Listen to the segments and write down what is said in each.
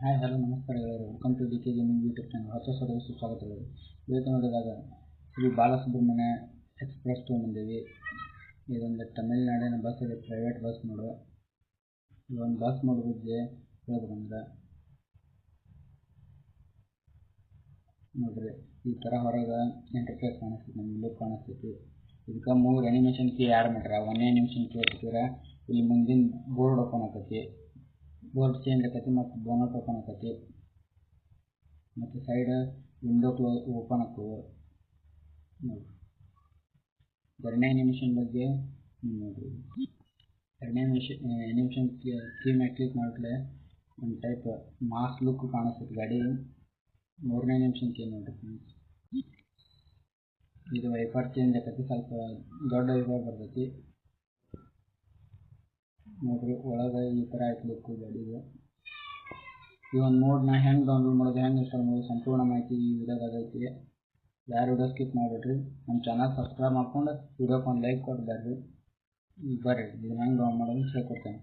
Hi hello ನಮಸ್ಕಾರ ಗೆಳೆಯರು, welcome to D K gaming YouTube channel. ಹೊಸ ಸರ್ವಿಸ್ ಸ್ವಾಗತಗಳು. ಇವತ್ತು ನೋಡಿದಾಗ ಶ್ರೀ ಬಾಲಸುಬ್ರಹ್ಮಣ್ಯ ಎಕ್ಸ್ಪ್ರೆಸ್ ತೊಗೊಂಡಿದ್ದೀವಿ. ಇದೊಂದು ತಮಿಳುನಾಡಿನ ಬಸ್ ಇದೆ, ಪ್ರೈವೇಟ್ ಬಸ್ ನೋಡು. ಇದೊಂದು ಬಸ್ ನೋಡೋದಕ್ಕೆ ಹೇಳ್ಬೇಕಂದ್ರೆ ನೋಡ್ರಿ, ಈ ಥರ ಹೊರಗೆ ಇಂಟರ್ಫೇಸ್ ಕಾಣಿಸ್ತೈತಿ, ನಮ್ಮ ಲುಕ್ ಕಾಣಿಸ್ತೈತಿ. ಇದಕ್ಕೆ 3 ಅನಿಮೇಷನ್ ಕೀ ಆ್ಯಡ್ ಮಾಡ್ಯಾರ. 1 ಅನಿಮೇಷನ್ ಕೀ ಹಾಕಿದ್ರೆ ಇಲ್ಲಿ ಮುಂದಿನ ಬೋರ್ಡ್ ಓಪನ್ ಆಕೈತಿ, ಬೋರ್ಡ್ ಚೇಂಜ್ ಆಕೈತಿ ಮತ್ತು ಬೋನಟ್ ಓಪನ್ ಆಕೈತಿ ಮತ್ತು ಸೈಡ್ ವಿಂಡೋ ಓಪನ್ ಆಗ್ತವೆ. ನೋಡಿ, ಎರಡನೇ ಅನಿಮೇಷನ್ ಬಗ್ಗೆ ನೋಡಿರಿ. ಎರಡನೇ ಅನಿಮೇಷನ್ ಕೀ ಮೇಲೆ ಕ್ಲಿಕ್ ಮಾಡಿದ್ರೆ ಒಂದು ಟೈಪ್ ಮಾಸ್ ಲುಕ್ ಕಾಣಿಸ್ತೈತಿ ಗಾಡಿ. ಮೂರನೇ ಅನಿಮೇಷನ್ ಕೀ ನೋಡಿರಿ ಫ್ರೆಂಡ್ಸ್, ಇದು ವೈಪರ್ ಚೇಂಜ್ ಆಕೈತಿ, ಸ್ವಲ್ಪ ದೊಡ್ಡ ವೈಪರ್ ಬರ್ತೈತಿ ನೋಡ್ರಿ. ಒಳಗೆ ಈ ಥರ ಐತಿ ಲುಕ್ ಗಾಡಿದು. ಈ ಒಂದು ಮೋಡ್ನ ಹೆಂಗೆ ಡೌನ್ಲೋಡ್ ಮಾಡೋದು, ಹೆಂಗೆ ಇನ್ಸ್ಟಾಲ್ ಮಾಡೋದು ಸಂಪೂರ್ಣ ಮಾಹಿತಿ ಈ ವಿಡಿಯೋದಾಗ ಐತಿ. ಯಾರು ವಿಡಿಯೋ ಸ್ಕಿಪ್ ಮಾಡಿಬಿಡ್ರಿ. ನಮ್ಮ ಚಾನಲ್ ಸಬ್ಸ್ಕ್ರೈಬ್ ಮಾಡ್ಕೊಂಡು ವಿಡಿಯೋಕ್ಕೆ ಒಂದು ಲೈಕ್ ಕೊಟ್ಟು ಬರ್ರಿ. ಈಗ ಬರ್ರಿ, ಇದನ್ನ ಹೆಂಗೆ ಡೌನ್ ಮಾಡೋದು ಹೇಳ್ಕೊಡ್ತೇನೆ.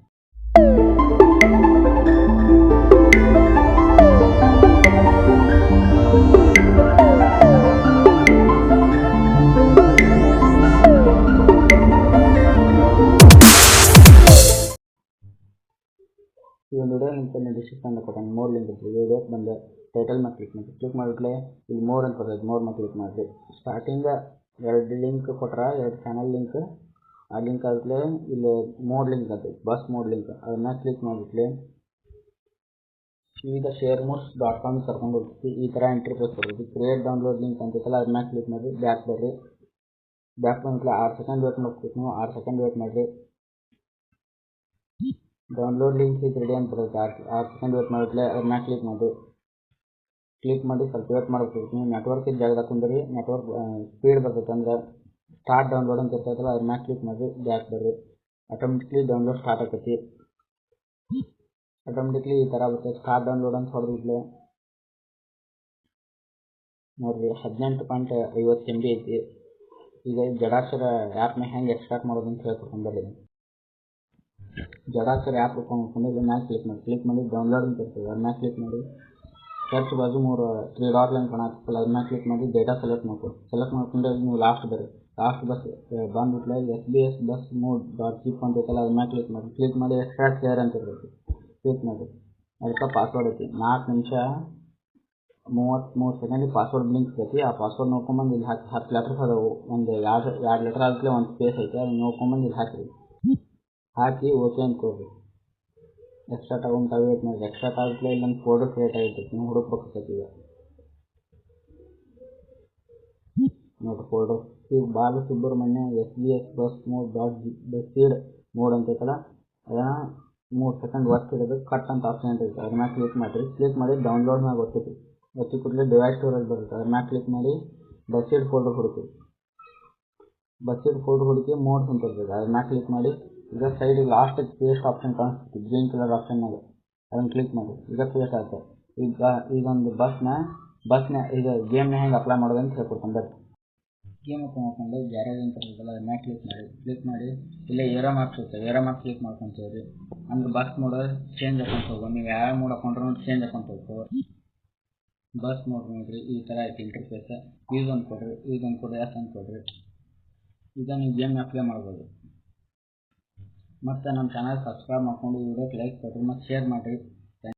ಈ ಒಂದು ವಿಡಿಯೋ ಲಿಂಕ್ ಡಿಸ್ಕ್ರಿಪ್ಷನ್ ಕೊಡ್ತಾನೆ, ಮೋರ್ ಲಿಂಕ್ ಇರ್ತದೆ. ವಿಡಿಯೋಕ್ಕೆ ಬಂದು ಟೈಟಲ್ ಮೇಲೆ ಕ್ಲಿಕ್ ಮಾಡಿಬಿಟ್ಲೆ ಇಲ್ಲಿ ಮೋರ್ ಅಂತ ಬರ್ತದೆ. ಮೋರ್ ಮೇಲೆ ಕ್ಲಿಕ್ ಮಾಡಿರಿ. ಸ್ಟಾರ್ಟಿಂಗ್ 2 ಲಿಂಕ್ ಕೊಟ್ರೆ, 2 ಚಾನಲ್ ಲಿಂಕ್. ಆ ಲಿಂಕ್ ಆಗಲೇ ಇಲ್ಲಿ ಮೋಡ್ ಲಿಂಕ್ ಅಂತ ಬಸ್ ಮೋಡ್ ಲಿಂಕ್, ಅದನ್ನ ಕ್ಲಿಕ್ ಮಾಡಿಬಿಟ್ಲೆ ಈಗ sharemoods.com ಕರ್ಕೊಂಡು ಹೋಗ್ತೀವಿ. ಈ ಥರ ಇಂಟರ್ಫೇಸ್ ಬರ್ತೈತಿ. ಕ್ರಿಯೇಟ್ ಡೌನ್ಲೋಡ್ ಲಿಂಕ್ ಅಂತೈತಲ್ಲ, ಅದನ್ನ ಕ್ಲಿಕ್ ಮಾಡಿ ಬ್ಯಾಕ್ ಬರ್ರಿ. ಬ್ಯಾಕ್ ಬಂದ್ಬಿಟ್ಲೆ 6 ಸೆಕೆಂಡ್ ವೇಟ್ ಮಾಡ್ಬೇಕು. ನೀವು 6 ಸೆಕೆಂಡ್ ವೇಟ್ ಮಾಡಿರಿ. ಡೌನ್ಲೋಡ್ ಲಿಂಕ್ ಈಗ ರೆಡಿ ಅಂತ ಬರುತ್ತೆ. 6 ಸೆಕೆಂಡ್ ವೇಟ್ ಮಾಡಿಬಿಟ್ಲೆ ಅದನ್ನ ಕ್ಲಿಕ್ ಮಾಡಿ ಸ್ವಲ್ಪ ವೇಟ್ ಮಾಡಬೇಕು. ನೀವು ನೆಟ್ವರ್ಕ್ ಇದ್ದ ಜಾಗದಾಗ ಕುಂದ್ರಿ, ನೆಟ್ವರ್ಕ್ ಸ್ಪೀಡ್ ಬರ್ತೈತೆ ಅಂದ್ರೆ ಸ್ಟಾರ್ಟ್ ಡೌನ್ಲೋಡ್ ಅಂತ ಇರ್ತೈತಲ್ಲ, ಅದನ್ನ ಕ್ಲಿಕ್ ಮಾಡಿ ಬ್ಯಾಕ್ ಬರ್ರಿ. ಆಟೋಮೆಟಿಕ್ಲಿ ಡೌನ್ಲೋಡ್ ಸ್ಟಾರ್ಟ್ ಆಕೈತಿ. ಆಟೋಮೆಟಿಕ್ಲಿ ಈ ಥರ ಬರ್ತೈತೆ. ಸ್ಟಾರ್ಟ್ ಡೌನ್ಲೋಡ್ ಅಂತ ಹೊಡೆದ್ಬಿಟ್ಲೆ ನೋಡಿರಿ 18.50 MB ಐತಿ. ಈಗ ಜಡಾಕ್ಷರ ಆ್ಯಪ್ನ ಹೆಂಗೆ ಎಕ್ಸ್ಟ್ರಾಕ್ಟ್ ಮಾಡೋದು ಅಂತ ಹೇಳ್ಕೊಡ್ಕೊಂಡ್ಬರ್ರಿ. ಜಡಾಕ್ಷರ ಆ್ಯಪ್ ಓಪನ್ ಇದು ಮ್ಯಾಲೆ ಕ್ಲಿಕ್ ಮಾಡಿ ಡೌನ್ಲೋಡ್ ಅಂತ ಇರ್ತದೆ, ಅದನ್ನ ಕ್ಲಿಕ್ ಮಾಡಿ ಸರ್ಚ್ ಬಾಜು 3 ಡಾಟ್ ಲೈನ್ ಕಾಣತ್ತಲ್ಲ, ಅದನ್ನ ಕ್ಲಿಕ್ ಮಾಡಿ ಡೇಟಾ ಸೆಲೆಕ್ಟ್ ಮಾಡ್ಕೊಂಡ್ರೆ ನೀವು ಲಾಸ್ಟ್ ಬಸ್ ಬಂದ್ಬಿಟ್ಲೆ SBS ಬಸ್ ಮೋಡ್ .zip ಅಂತ ಐತಲ್ಲ, ಅದನ್ನ ಕ್ಲಿಕ್ ಮಾಡಿ ಎಕ್ಸ್ಟ್ರಾಕ್ಟ್ ಶೇರ್ ಅಂತ ಇರ್ತೈತಿ. ಕ್ಲಿಕ್ ಮಾಡಿ ಅದಕ್ಕೆ ಪಾಸ್ವರ್ಡ್ ಐತಿ. 4 ನಿಮಿಷ 33 ಸೆಕೆಂಡಿಗೆ ಪಾಸ್ವರ್ಡ್ ಬ್ಲಿಂಕ್ ಐತಿ. ಆ ಪಾಸ್ವರ್ಡ್ ನೋಡ್ಕೊಂಬಂದು ಇಲ್ಲಿ 10 ಲೆಟರ್ಸ್ ಅದಾವು. ಒಂದು 2 ಲೆಟರ್ ಆಗಲೇ ಒಂದು ಸ್ಪೇಸ್ ಐತಿ, ಅದನ್ನ ನೋಡ್ಕೊಂಬಂದು ಇಲ್ಲಿ ಹಾಕಿ ಓಕೆ ಅಂತ ಕೊಡ್ರಿ. ಎಕ್ಸ್ಟ್ರಾ ವೇಟ್ ಮಾಡಿ. ಎಕ್ಸ್ಟ್ರಾ ಆಗಲೇ ಇಲ್ಲೊಂದು ಫೋಲ್ಡರ್ ಕ್ರಿಯೇಟ್ ಆಗಿರ್ತೈತಿ, ನೀವು ಹುಡುಕ್ಬೇಕಾಗ್ತೈತಿ. ಈಗ ನೋಡಿರಿ ಫೋಲ್ಡರ್, ಈಗ Balasubrahmanya SBS bus mode .zip mode ಅಂತೈತಲ್ಲ, ಅದನ್ನ 3 ಸೆಕೆಂಡ್ ಒತ್ತಿ ಹಿಡಿದು ಕಟ್ ಅಂತ ಆಪ್ಷನ್ ಅಂತೈತಿ, ಅದನ್ನ ಕ್ಲಿಕ್ ಮಾಡಿ ಡೌನ್ಲೋಡ್ ಮ್ಯಾಗ ಒತ್ತಿ ಕೂಡಲೇ ಡಿವೈಸ್ ಸ್ಟೋರೇಜ್ ಬರುತ್ತೆ. ಅದನ್ನ ಕ್ಲಿಕ್ ಮಾಡಿ ಬಸ್ಸಿಡ್ ಫೋಲ್ಡರ್ ಹುಡುಕಿ ಮೋಡ್ಸ್ ಅಂತ ಇರ್ತದೆ, ಅದನ್ನ ಕ್ಲಿಕ್ ಮಾಡಿ ಈಗ ಸೈಡ್ ಲಾಸ್ಟ್ ಪೇಸ್ಟ್ ಆಪ್ಷನ್ ಕಾಣಿಸ್ತೈತಿ ಗ್ರೀನ್ ಕಲರ್ ಆಪ್ಷನ್ನಾಗ, ಅದನ್ನ ಕ್ಲಿಕ್ ಮಾಡಿ ಈಗ ಪೇಸ್ಟ್ ಆಗುತ್ತೆ. ಇದೊಂದು ಬಸ್ನ ಈಗ ಗೇಮ್ನ ಹೆಂಗೆ ಅಪ್ಲೈ ಮಾಡೋದು ಅಂತ ಹೇಳ್ಕೊಡ್ತಾನೆ ಬರ್ರಿ. ಗೇಮ್ ಓಪನ್ ಮಾಡ್ಕೊಂಡು ಗ್ಯಾರೇಜ್ ಅಂತ ಇರ್ತದಲ್ಲ, ಅದನ್ನ ಕ್ಲಿಕ್ ಮಾಡಿ ಇಲ್ಲೇ ಏರೋ ಮಾರ್ಕ್ಸ್ ಇರುತ್ತೆ, ಏರೋ ಮಾರ್ಕ್ಸ್ ಕ್ಲಿಕ್ ಮಾಡ್ಕೊಂತೀವಿ. ಅಂದ್ರೆ ಬಸ್ ಮೋಡ್ ಚೇಂಜ್ ಹಾಕೊಂತ ಹೋಗೋ, ನೀವು ಯಾವ ಮೋಡ್ ಹಾಕೊಂಡ್ರೂ ಚೇಂಜ್ ಹಾಕೊಂತ ಹೋಗ್ತವೆ. ಬಸ್ ಮೋಡ್ ನೋಡ್ರಿ ಈ ಥರ ಐತಿ ಇಂಟರ್ಫೇಸ್. ಯೂಸ್ ಅಂತ ಕೊಡ್ರಿ ಎಸ್ ಅಂತ ಕೊಡ್ರಿ. ಈಗ ನೀವು ಗೇಮ್ನ ಅಪ್ಲೈ ಮಾಡ್ಬೋದು. ಮತ್ತು ನಮ್ಮ ಚಾನಲ್ ಸಬ್ಸ್ಕ್ರೈಬ್ ಮಾಡ್ಕೊಂಡು ವಿಡಿಯೋಕ್ಕೆ ಲೈಕ್ ಕೊಡ್ರಿ ಮತ್ತು ಶೇರ್ ಮಾಡಿರಿ.